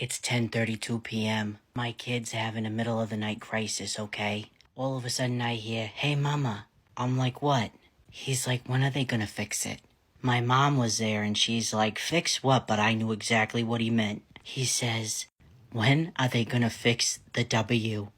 It's 10:32 p.m. My kid's having a middle of the night crisis, okay? All of a sudden I hear, "Hey mama." I'm like, "What?" He's like, "When are they gonna fix it?" My mom was there and she's like, "Fix what?" But I knew exactly what he meant. He says, "When are they gonna fix the W?"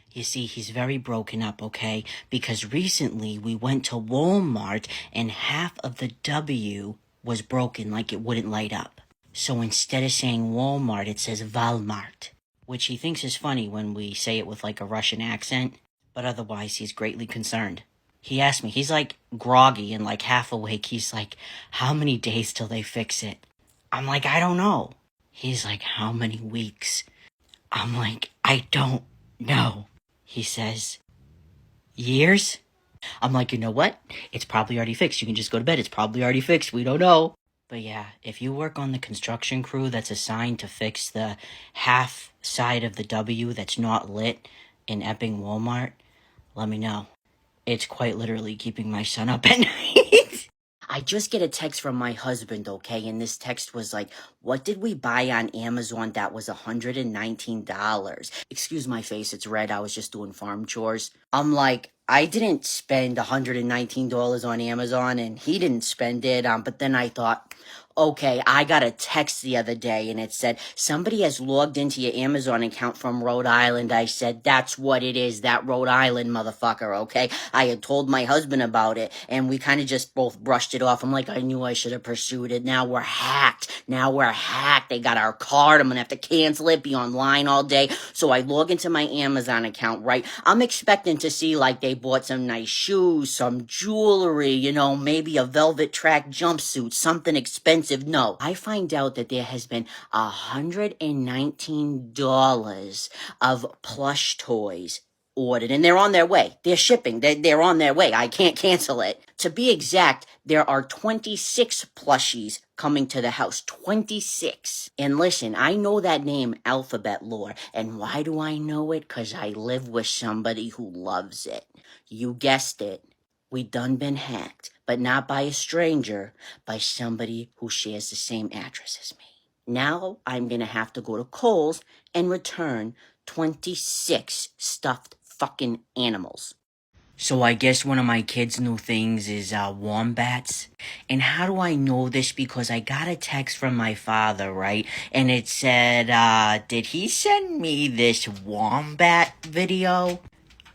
You see, he's very broken up, okay? Because recently we went to Walmart and half of the W was broken, like it wouldn't light up. So instead of saying Walmart, it says Walmart, which he thinks is funny when we say it with like a Russian accent, but otherwise he's greatly concerned. He asked me, he's like groggy and like half awake. He's like, "How many days till they fix it?" I'm like, "I don't know." He's like, "How many weeks?" I'm like, "I don't know." He says, "Years?" I'm like, "You know what? It's probably already fixed. You can just go to bed. It's probably already fixed. We don't know." But yeah, if you work on the construction crew that's assigned to fix the half side of the W that's not lit in Epping Walmart, let me know. It's quite literally keeping my son up at night. I just get a text from my husband, okay? And this text was like, "What did we buy on Amazon that was $119? Excuse my face, it's red. I was just doing farm chores. I'm like, I didn't spend $119 on Amazon and he didn't spend it. But then I thought, okay, I got a text the other day and it said, "Somebody has logged into your Amazon account from Rhode Island." I said, "That's what it is, that Rhode Island motherfucker," okay? I had told my husband about it and we kind of just both brushed it off. I'm like, I knew I should have pursued it. Now we're hacked. They got our card. I'm going to have to cancel it, be online all day. So I log into my Amazon account, right? I'm expecting to see like they bought some nice shoes, some jewelry, maybe a velvet track jumpsuit, something expensive. No, I find out that there has been $119 of plush toys ordered, and they're on their way. They're shipping. They're on their way. I can't cancel it. To be exact, there are 26 plushies coming to the house. 26. And listen, I know that name, Alphabet Lore. And why do I know it? Because I live with somebody who loves it. You guessed it. We done been hacked. But not by a stranger, by somebody who shares the same address as me. Now I'm going to have to go to Kohl's and return 26 stuffed fucking animals. So I guess one of my kids' new things is wombats. And how do I know this? Because I got a text from my father, right? And it said, did he send me this wombat video?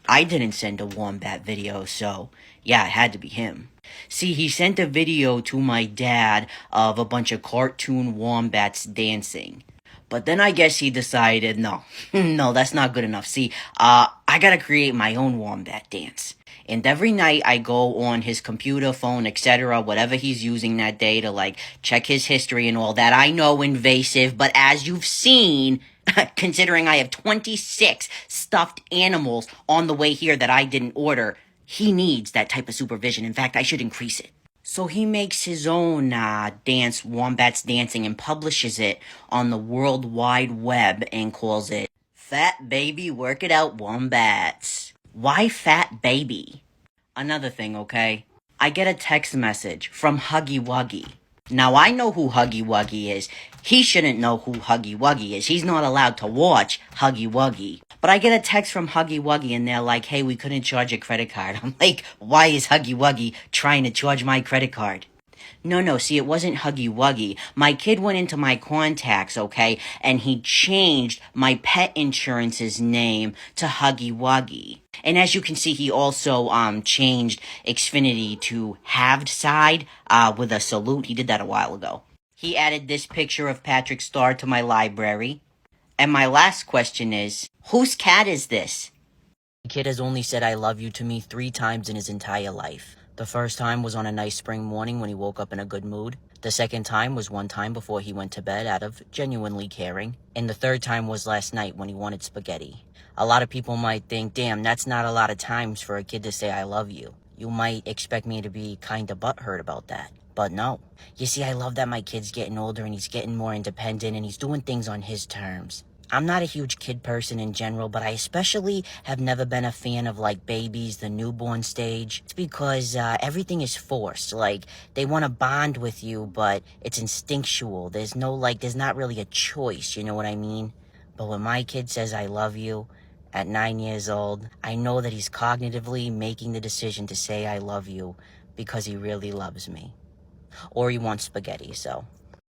I didn't send a wombat video, so yeah, it had to be him. See, he sent a video to my dad of a bunch of cartoon wombats dancing. But then I guess he decided, no, no, that's not good enough. See, I gotta create my own wombat dance. And every night I go on his computer, phone, etc., whatever he's using that day to, like, check his history and all that. I know, invasive, but as you've seen, considering I have 26 stuffed animals on the way here that I didn't order, he needs that type of supervision. In fact, I should increase it. So he makes his own dance, Wombats Dancing, and publishes it on the World Wide Web and calls it Fat Baby Work It Out Wombats. Why Fat Baby? Another thing, okay? I get a text message from Huggy Wuggy. Now, I know who Huggy Wuggy is. He shouldn't know who Huggy Wuggy is. He's not allowed to watch Huggy Wuggy. But I get a text from Huggy Wuggy and they're like, "Hey, we couldn't charge your credit card." I'm like, why is Huggy Wuggy trying to charge my credit card? No, see, it wasn't Huggy Wuggy. My kid went into my contacts, okay, and he changed my pet insurance's name to Huggy Wuggy. And as you can see, he also changed Xfinity to halved side with a salute. He did that a while ago. He added this picture of Patrick Starr to my library. And my last question is, whose cat is this? The kid has only said "I love you" to me 3 times in his entire life. The first time was on a nice spring morning when he woke up in a good mood. The second time was one time before he went to bed out of genuinely caring. And the third time was last night when he wanted spaghetti. A lot of people might think, damn, that's not a lot of times for a kid to say "I love you." You might expect me to be kinda butthurt about that. But no. You see, I love that my kid's getting older and he's getting more independent and he's doing things on his terms. I'm not a huge kid person in general, but I especially have never been a fan of like babies, the newborn stage. It's because everything is forced. Like they want to bond with you, but it's instinctual. There's not really a choice. You know what I mean? But when my kid says I love you at 9 years old, I know that he's cognitively making the decision to say I love you because he really loves me. Or he wants spaghetti, so.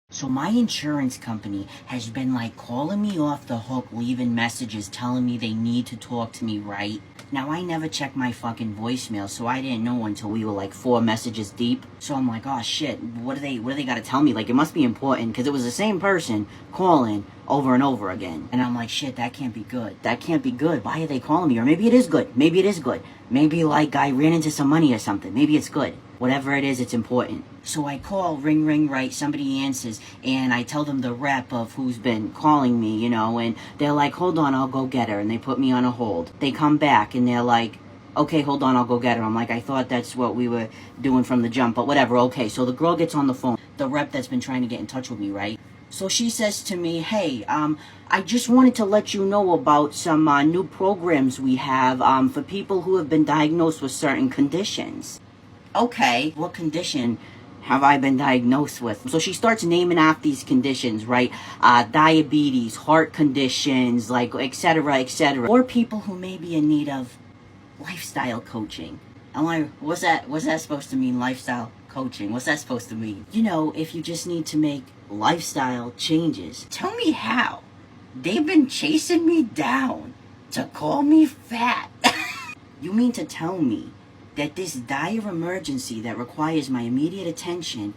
So my insurance company has been like calling me off the hook, leaving messages telling me they need to talk to me, right? Now I never check my fucking voicemail, so I didn't know until we were like 4 messages deep. So I'm like, oh shit, what do they gotta tell me? Like it must be important, because it was the same person calling over and over again. And I'm like, shit, that can't be good. That can't be good. Why are they calling me? Or maybe it is good. Maybe it is good. Maybe like I ran into some money or something. Maybe it's good. Whatever it is, it's important. So I call, ring, ring, right, somebody answers, and I tell them the rep of who's been calling me, you know, and they're like, hold on, I'll go get her, and they put me on a hold. They come back, and they're like, okay, hold on, I'll go get her. I'm like, I thought that's what we were doing from the jump, but whatever, okay. So the girl gets on the phone, the rep that's been trying to get in touch with me, right? So she says to me, hey, I just wanted to let you know about some new programs we have for people who have been diagnosed with certain conditions. Okay, what condition have I been diagnosed with? So she starts naming off these conditions, right? Diabetes, heart conditions, like, etc., etc. Or people who may be in need of lifestyle coaching. I'm like, what's that supposed to mean, lifestyle coaching? What's that supposed to mean? You know, if you just need to make lifestyle changes. Tell me how. They've been chasing me down to call me fat. You mean to tell me that this dire emergency that requires my immediate attention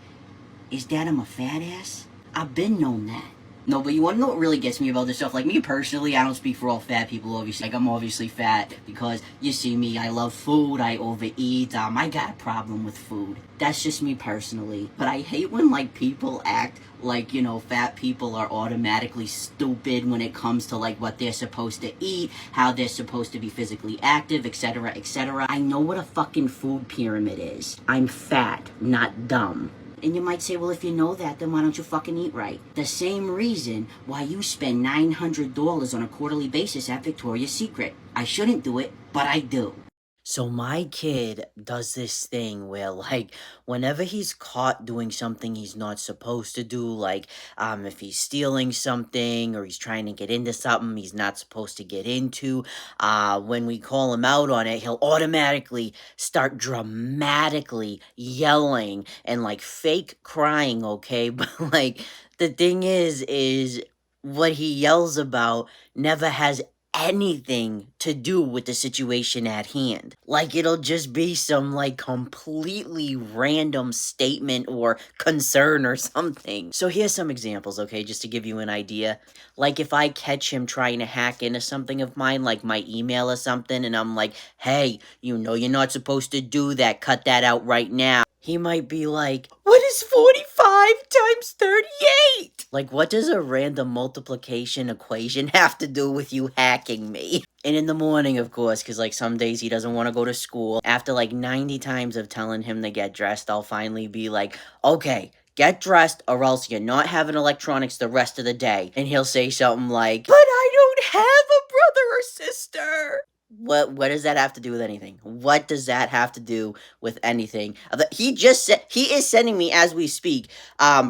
is that I'm a fat ass? I've been known that. No, but you want to know what really gets me about this stuff? Like, me personally, I don't speak for all fat people, obviously. Like, I'm obviously fat because, you see me, I love food, I overeat, I got a problem with food. That's just me personally. But I hate when, like, people act like, you know, fat people are automatically stupid when it comes to, like, what they're supposed to eat, how they're supposed to be physically active, etc., etc. I know what a fucking food pyramid is. I'm fat, not dumb. And you might say, well, if you know that, then why don't you fucking eat right? The same reason why you spend $900 on a quarterly basis at Victoria's Secret. I shouldn't do it, but I do. So my kid does this thing where, like, whenever he's caught doing something he's not supposed to do, like, if he's stealing something or he's trying to get into something he's not supposed to get into, when we call him out on it, he'll automatically start dramatically yelling and, like, fake crying, okay? But, like, the thing is what he yells about never has anything to do with the situation at hand. Like, it'll just be some, like, completely random statement or concern or something. So here's some examples, okay, just to give you an idea. Like, if I catch him trying to hack into something of mine, like my email or something, and I'm like, hey, you know you're not supposed to do that, cut that out right now. He might be like, what is 45 times 38? Like, what does a random multiplication equation have to do with you hacking me? And in the morning, of course, because, like, some days he doesn't want to go to school. After, like, 90 times of telling him to get dressed, I'll finally be like, okay, get dressed or else you're not having electronics the rest of the day. And he'll say something like, but I don't have a brother or sister. What does that have to do with anything? What does that have to do with anything? He just said he is sending me as we speak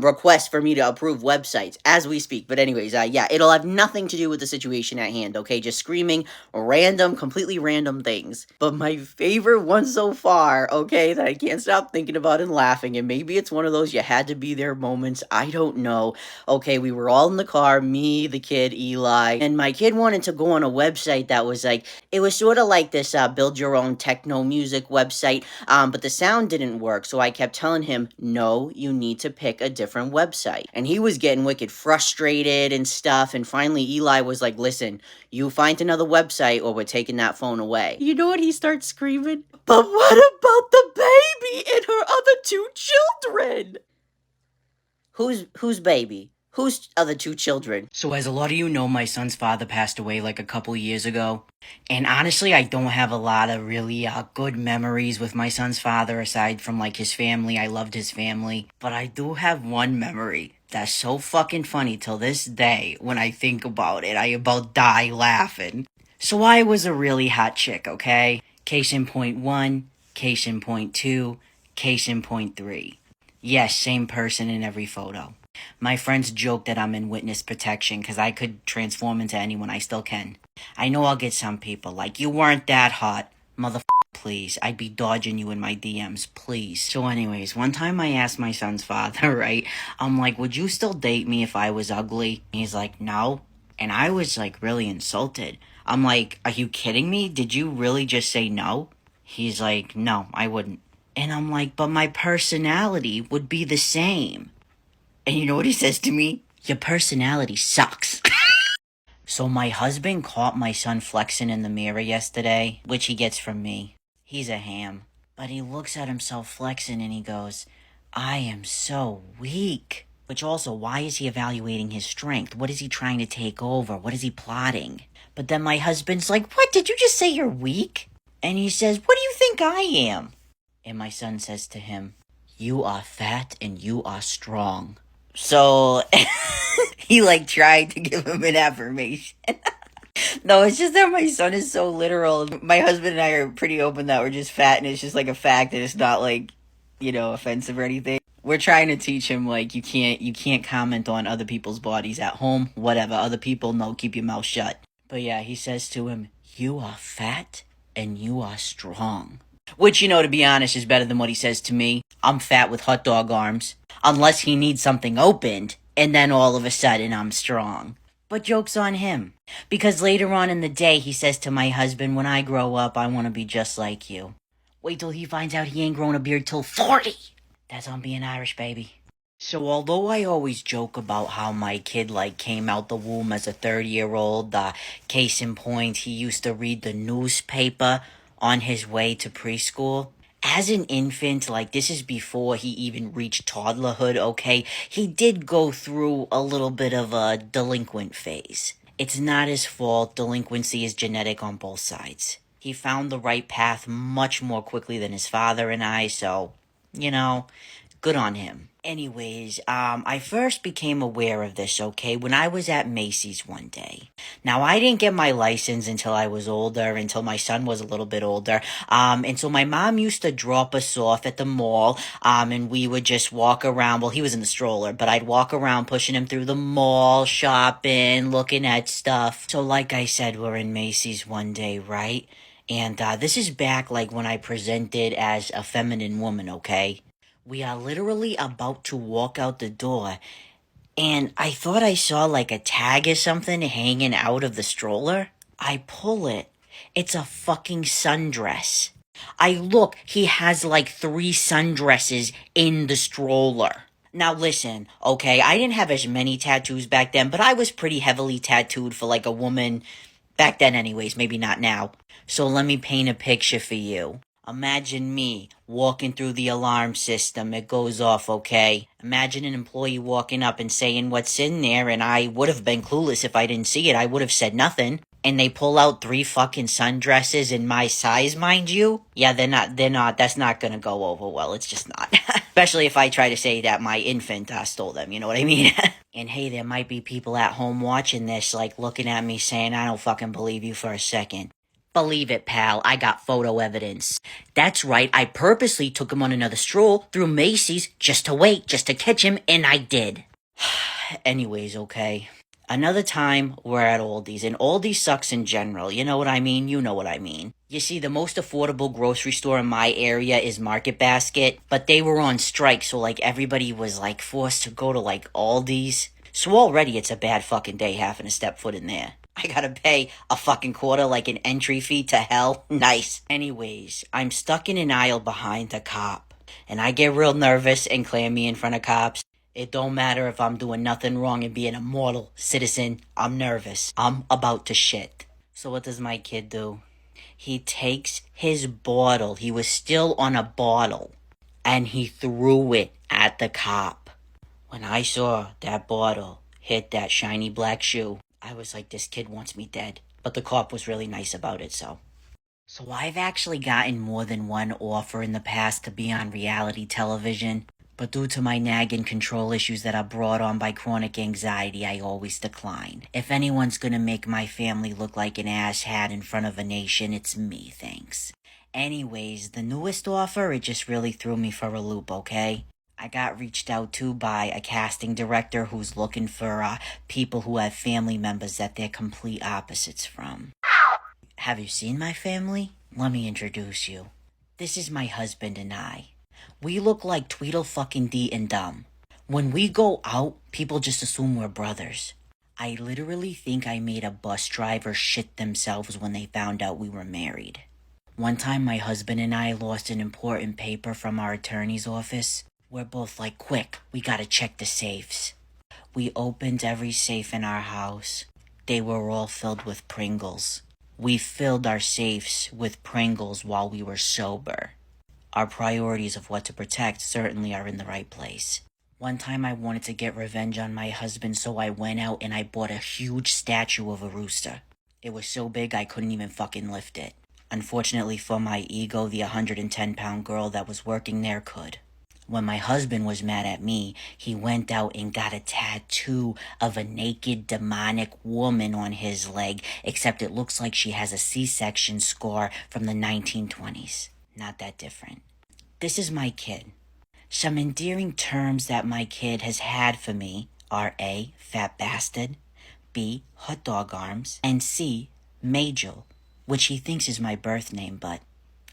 requests for me to approve websites as we speak. But anyways, yeah, it'll have nothing to do with the situation at hand, okay? Just screaming random, completely random things. But my favorite one so far, okay, that I can't stop thinking about and laughing, and maybe it's one of those you had to be there moments, I don't know. Okay, we were all in the car, me, the kid, Eli, and my kid wanted to go on a website that was like, it was sort of like this build your own techno music website, but the sound didn't work, so I kept telling him, no, you need to pick a different website. And he was getting wicked frustrated and stuff, and finally Eli was like, listen, you find another website or we're taking that phone away. You know what he starts screaming? But what about the baby and her other 2 children? Whose baby? Whose other 2 children? So as a lot of you know, my son's father passed away like a couple years ago. And honestly, I don't have a lot of really good memories with my son's father aside from like his family. I loved his family. But I do have one memory That's so fucking funny till this day. When I think about it, I about die laughing. So I was a really hot chick, okay? Case in point one, case in point two, case in point three. Yes, same person in every photo. My friends joke that I'm in witness protection because I could transform into anyone. I still can. I know I'll get some people like, you weren't that hot. Motherfucker, please. I'd be dodging you in my DMs, please. So anyways, one time I asked my son's father, right? I'm like, would you still date me if I was ugly? He's like, no. And I was like really insulted. I'm like, are you kidding me? Did you really just say no? He's like, no, I wouldn't. And I'm like, but my personality would be the same. And you know what he says to me? Your personality sucks. So my husband caught my son flexing in the mirror yesterday, which he gets from me. He's a ham. But he looks at himself flexing and he goes, I am so weak. Which also, why is he evaluating his strength? What is he trying to take over? What is he plotting? But then my husband's like, what, did you just say you're weak? And he says, what do you think I am? And my son says to him, you are fat and you are strong. So he like tried to give him an affirmation. No, it's just that my son is so literal. My husband and I are pretty open that we're just fat and it's just like a fact and it's not like, offensive or anything. We're trying to teach him like you can't comment on other people's bodies at home, whatever. Other people, no, keep your mouth shut. But yeah, he says to him, you are fat and you are strong. Which, to be honest, is better than what he says to me. I'm fat with hot dog arms. Unless he needs something opened, and then all of a sudden I'm strong. But joke's on him. Because later on in the day, he says to my husband, when I grow up, I want to be just like you. Wait till he finds out he ain't grown a beard till 40. That's on being Irish, baby. So although I always joke about how my kid came out the womb as a 30-year-old, case in point, he used to read the newspaper on his way to preschool. As an infant, this is before he even reached toddlerhood, okay? He did go through a little bit of a delinquent phase. It's not his fault. Delinquency is genetic on both sides. He found the right path much more quickly than his father and I, so, good on him. Anyways, I first became aware of this, okay, when I was at Macy's one day. Now, I didn't get my license until I was older, until my son was a little bit older. And so my mom used to drop us off at the mall, and we would just walk around. Well, he was in the stroller, but I'd walk around pushing him through the mall, shopping, looking at stuff. So like I said, we're in Macy's one day, right? And this is back when I presented as a feminine woman, okay? We are literally about to walk out the door, and I thought I saw a tag or something hanging out of the stroller. I pull it. It's a fucking sundress. I look, he has 3 sundresses in the stroller. Now listen, okay, I didn't have as many tattoos back then, but I was pretty heavily tattooed for a woman back then anyways, maybe not now. So let me paint a picture for you. Imagine me walking through the alarm system. It goes off, okay? Imagine an employee walking up and saying what's in there, and I would have been clueless if I didn't see it. I would have said nothing. And they pull out 3 fucking sundresses in my size, mind you. Yeah, they're not, that's not gonna go over well. It's just not. Especially if I try to say that my infant stole them, you know what I mean? And hey, there might be people at home watching this, looking at me saying, I don't fucking believe you for a second. Believe it, pal, I got photo evidence. That's right, I purposely took him on another stroll through Macy's just to catch him, and I did. Anyways, okay. Another time, we're at Aldi's, and Aldi's sucks in general. You know what I mean? You know what I mean. You see, the most affordable grocery store in my area is Market Basket, but they were on strike, so everybody was forced to go to Aldi's. So already it's a bad fucking day having to step foot in there. I gotta pay a fucking quarter an entry fee to hell. Nice. Anyways, I'm stuck in an aisle behind a cop, and I get real nervous and clammy in front of cops. It don't matter if I'm doing nothing wrong and being a model citizen. I'm nervous. I'm about to shit. So what does my kid do? He takes his bottle. He was still on a bottle, and he threw it at the cop. When I saw that bottle hit that shiny black shoe, I was like, this kid wants me dead. But the cop was really nice about it, so. So I've actually gotten more than one offer in the past to be on reality television. But due to my nagging control issues that are brought on by chronic anxiety, I always decline. If anyone's gonna make my family look like an asshat in front of a nation, it's me, thanks. Anyways, the newest offer, it just really threw me for a loop, okay? I got reached out to by a casting director who's looking for people who have family members that they're complete opposites from. Have you seen my family? Let me introduce you. This is my husband and I. We look like Tweedle-fucking-Dee and Dumb. When we go out, people just assume we're brothers. I literally think I made a bus driver shit themselves when they found out we were married. One time my husband and I lost an important paper from our attorney's office. We're both like, quick, we gotta check the safes. We opened every safe in our house. They were all filled with Pringles. We filled our safes with Pringles while we were sober. Our priorities of what to protect certainly are in the right place. One time I wanted to get revenge on my husband, so I went out and I bought a huge statue of a rooster. It was so big I couldn't even fucking lift it. Unfortunately for my ego, the 110-pound girl that was working there could. When my husband was mad at me, he went out and got a tattoo of a naked demonic woman on his leg, except it looks like she has a C-section scar from the 1920s. Not that different. This is my kid. Some endearing terms that my kid has had for me are A, fat bastard, B, hot dog arms, and C, Majel, which he thinks is my birth name, but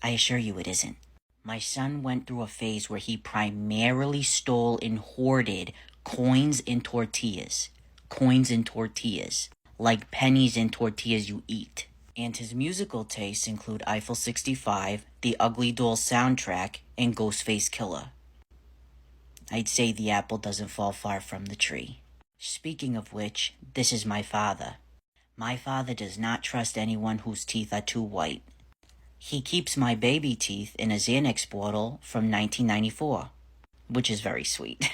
I assure you it isn't. My son went through a phase where he primarily stole and hoarded coins and tortillas. Coins and tortillas. Like pennies and tortillas you eat. And his musical tastes include Eiffel 65, the Ugly Doll soundtrack, and Ghostface Killer. I'd say the apple doesn't fall far from the tree. Speaking of which, this is my father. My father does not trust anyone whose teeth are too white. He keeps my baby teeth in a Xanax bottle from 1994, which is very sweet.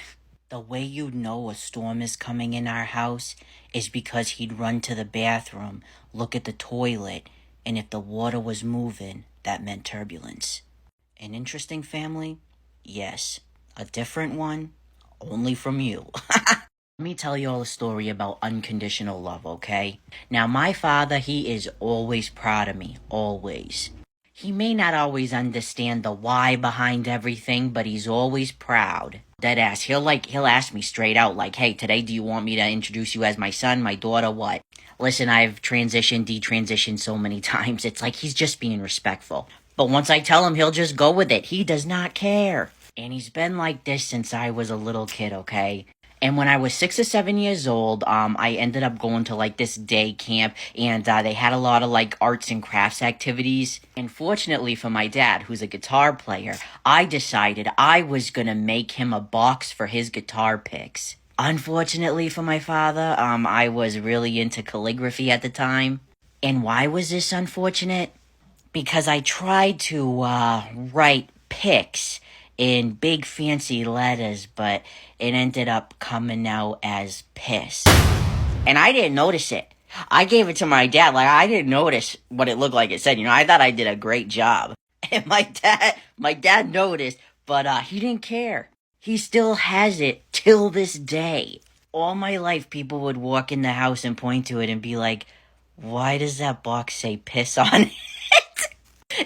The way you'd know a storm is coming in our house is because he'd run to the bathroom, look at the toilet, and if the water was moving, that meant turbulence. An interesting family? Yes. A different one? Only from you. Let me tell you all a story about unconditional love, okay? Now, my father, he is always proud of me. Always. He may not always understand the why behind everything, but he's always proud. Deadass. He'll ask me straight out, like, hey, today do you want me to introduce you as my son, my daughter, what? Listen, I've transitioned, detransitioned so many times, it's like he's just being respectful. But once I tell him, he'll just go with it. He does not care. And he's been like this since I was a little kid, okay? And when I was 6 or 7 years old, I ended up going to like this day camp, and they had a lot of like arts and crafts activities. And fortunately for my dad, who's a guitar player, I decided I was gonna make him a box for his guitar picks. Unfortunately for my father, I was really into calligraphy at the time. And why was this unfortunate? Because I tried to write picks in big fancy letters, but it ended up coming out as piss. And I didn't notice it. I gave it to my dad, like I didn't notice what it looked like it said, I thought I did a great job. And my dad noticed, but he didn't care. He still has it till this day. All my life, people would walk in the house and point to it and be like, why does that box say piss on it?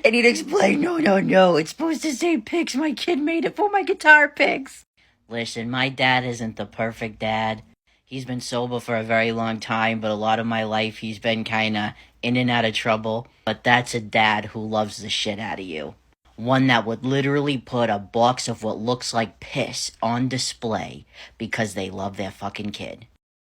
And he'd explain, no, it's supposed to say picks. My kid made it for my guitar picks. Listen, my dad isn't the perfect dad. He's been sober for a very long time, but a lot of my life he's been kinda in and out of trouble. But that's a dad who loves the shit out of you. One that would literally put a box of what looks like piss on display because they love their fucking kid.